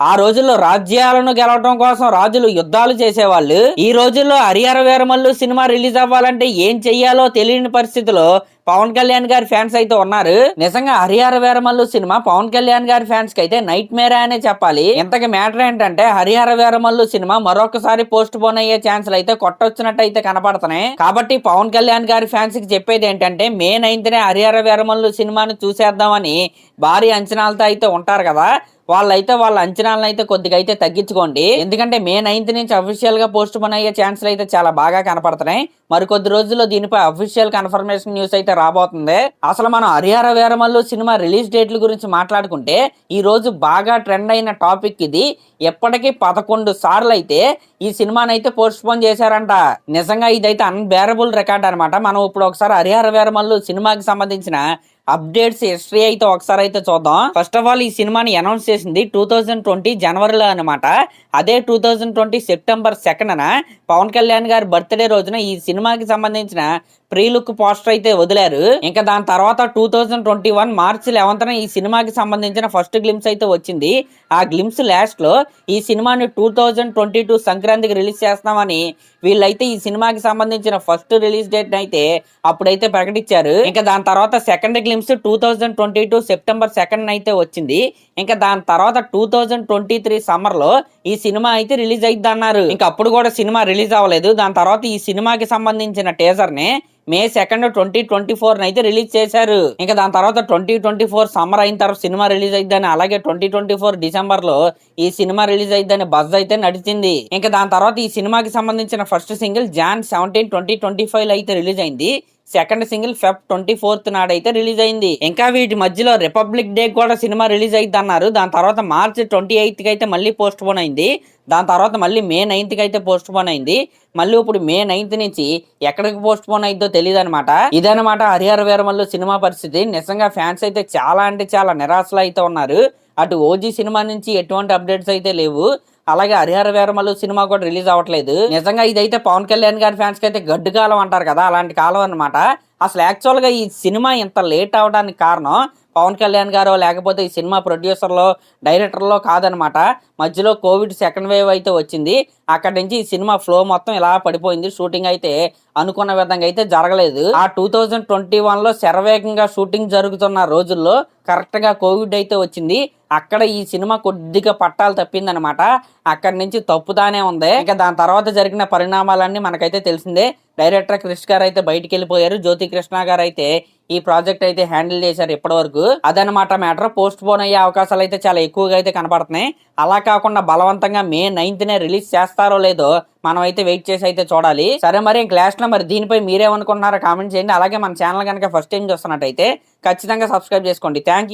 ఆ రోజుల్లో రాజ్యాలను గెలవడం కోసం రాజులు యుద్ధాలు చేసేవాళ్ళు. ఈ రోజుల్లో హరిహర వీరమల్లు సినిమా రిలీజ్ అవ్వాలంటే ఏం చెయ్యాలో తెలియని పరిస్థితిలో పవన్ కళ్యాణ్ గారి ఫ్యాన్స్ అయితే ఉన్నారు. నిజంగా హరిహర వీరమల్లు సినిమా పవన్ కళ్యాణ్ గారి ఫ్యాన్స్ కి అయితే నైట్ మేరే అనే చెప్పాలి. ఇంతకి మ్యాటర్ ఏంటంటే హరిహర వీరమల్లు సినిమా మరొకసారి పోస్ట్ పోన్ అయ్యే ఛాన్సులు అయితే కొట్టొచ్చినట్టు అయితే కనపడుతున్నాయి. కాబట్టి పవన్ కళ్యాణ్ గారి ఫ్యాన్స్ కి చెప్పేది ఏంటంటే మే 9నే హరిహర వీరమల్లు సినిమాని చూసేద్దామని భారీ అంచనాలతో అయితే ఉంటారు కదా, వాళ్ళైతే వాళ్ళ అంచనాలను అయితే కొద్దిగా అయితే తగ్గించుకోండి. ఎందుకంటే మే 9th నుంచి అఫీషియల్ గా పోస్ట్ పోన్ అయ్యే ఛాన్సులు అయితే చాలా బాగా కనపడుతున్నాయి. మరికొద్ది రోజుల్లో దీనిపై అఫీషియల్ కన్ఫర్మేషన్ న్యూస్ అయితే రాబోతుంది. అసలు మనం హరిహర వీరమల్లు సినిమా రిలీజ్ డేట్ల గురించి మాట్లాడుకుంటే ఈ రోజు బాగా ట్రెండ్ అయిన టాపిక్ ఇది. ఎప్పటికీ 11 సార్లు అయితే ఈ సినిమాని అయితే పోస్ట్ పోన్ చేశారంట. నిజంగా ఇదైతే అన్బేరబుల్ రికార్డ్ అనమాట. మనం ఇప్పుడు ఒకసారి హరిహర వీరమల్లు సినిమాకి సంబంధించిన అప్డేట్స్ హిస్టరీ అయితే ఒకసారి అయితే చూద్దాం. ఫస్ట్ ఆఫ్ ఆల్ ఈ సినిమాని అనౌన్స్ చేసింది 2020 జనవరిలో అనమాట. అదే 2020 సెప్టెంబర్ 2న పవన్ కళ్యాణ్ గారి బర్త్డే రోజున ఈ సినిమాకి సంబంధించిన ప్రీ లుక్ పోస్టర్ అయితే వదిలారు. ఇంకా దాని తర్వాత 2021 మార్చ్ 11న ఈ సినిమాకి సంబంధించిన ఫస్ట్ గ్లిమ్స్ అయితే వచ్చింది. ఆ గ్లిమ్స్ లాస్ట్ లో ఈ సినిమాని 2022 సంక్రాంతికి రిలీజ్ చేస్తామని వీళ్ళైతే ఈ సినిమాకి సంబంధించిన ఫస్ట్ రిలీజ్ డేట్ అయితే అప్పుడైతే ప్రకటించారు. ఇంకా దాని తర్వాత సెకండ్ గ్లిమ్స్ 2022 సెప్టెంబర్ 2న అయితే వచ్చింది. ఇంకా దాని తర్వాత 2023 సమ్మర్ లో ఈ సినిమా అయితే రిలీజ్ అయిద్ది అన్నారు. ఇంకా అప్పుడు కూడా సినిమా రిలీజ్ అవ్వలేదు. దాని తర్వాత ఈ సినిమాకి సంబంధించిన టీజర్ ని మే 2, 2024 అయితే రిలీజ్ చేశారు. ఇంకా దాని తర్వాత 2024 సమ్మర్ అయిన తర్వాత సినిమా రిలీజ్ అయిద్దని, అలాగే 2024 డిసెంబర్ లో ఈ సినిమా రిలీజ్ అయిద్దని బజ్ అయితే నడిచింది. ఇంకా దాని తర్వాత ఈ సినిమాకి సంబంధించిన ఫస్ట్ సింగిల్ జాన్ 17, 2025 లో అయితే రిలీజ్ అయింది. సెకండ్ సింగిల్ ఫెబ్ 24th నాడైతే రిలీజ్ అయింది. ఇంకా వీటి మధ్యలో రిపబ్లిక్ డే కూడా సినిమా రిలీజ్ అయింది అన్నారు. దాని తర్వాత మార్చ్ 28th అయితే మళ్ళీ పోస్ట్ పోన్ అయింది. దాని తర్వాత మళ్ళీ మే 9th అయితే పోస్ట్ పోన్ అయింది. మళ్ళీ ఇప్పుడు మే 9th నుంచి ఎక్కడికి పోస్ట్ పోన్ అయిద్దో తెలియదు అనమాట. ఇదనమాట హరిహర వీరమల్లు సినిమా పరిస్థితి. నిజంగా ఫ్యాన్స్ అయితే చాలా అంటే చాలా నిరాశలో అయితే ఉన్నారు. అటు ఓజీ సినిమా నుంచి ఎటువంటి అప్డేట్స్ అయితే లేవు, అలాగే హరిహర వీరమల్లు సినిమా కూడా రిలీజ్ అవ్వట్లేదు. నిజంగా ఇదైతే పవన్ కళ్యాణ్ గారి ఫ్యాన్స్ కి అయితే గడ్డు కాలం అంటారు కదా, అలాంటి కాలం అనమాట. అసలు యాక్చువల్ గా ఈ సినిమా ఇంత లేట్ అవడానికి కారణం పవన్ కళ్యాణ్ గారో లేకపోతే ఈ సినిమా ప్రొడ్యూసర్లో డైరెక్టర్లో కాదనమాట. మధ్యలో కోవిడ్ సెకండ్ వేవ్ అయితే వచ్చింది. అక్కడి నుంచి ఈ సినిమా ఫ్లో మొత్తం ఇలా పడిపోయింది. షూటింగ్ అయితే అనుకున్న విధంగా అయితే జరగలేదు. ఆ 2021లో శరవేగంగా షూటింగ్ జరుగుతున్న రోజుల్లో కరెక్ట్ గా కోవిడ్ అయితే వచ్చింది. అక్కడ ఈ సినిమా కొద్దిగా పట్టాలు తప్పిందనమాట. అక్కడి నుంచి తప్పుతానే ఉంది. ఇంకా దాని తర్వాత జరిగిన పరిణామాలన్నీ మనకైతే తెలిసిందే. డైరెక్టర్ క్రిష్ గారు అయితే బయటికి వెళ్ళిపోయారు. జ్యోతి కృష్ణ గారు అయితే ఈ ప్రాజెక్ట్ అయితే హ్యాండిల్ చేశారు ఇప్పటి వరకు. అదనమాట మ్యాటర్. పోస్ట్ పోన్ అయ్యే అవకాశాలు అయితే చాలా ఎక్కువగా అయితే కనపడుతున్నాయి. అలా కాకుండా బలవంతంగా మే 9th రిలీజ్ చేస్తారో లేదో మనం అయితే వెయిట్ చేసి అయితే చూడాలి. సరే మరి క్లాస్ లో మరి దీనిపై మీరేమనుకుంటున్నారో కామెంట్ చేయండి. అలాగే మన ఛానల్ కనుక ఫస్ట్ టైం చూస్తున్నట్టయితే ఖచ్చితంగా సబ్స్క్రైబ్ చేసుకోండి. Thank you.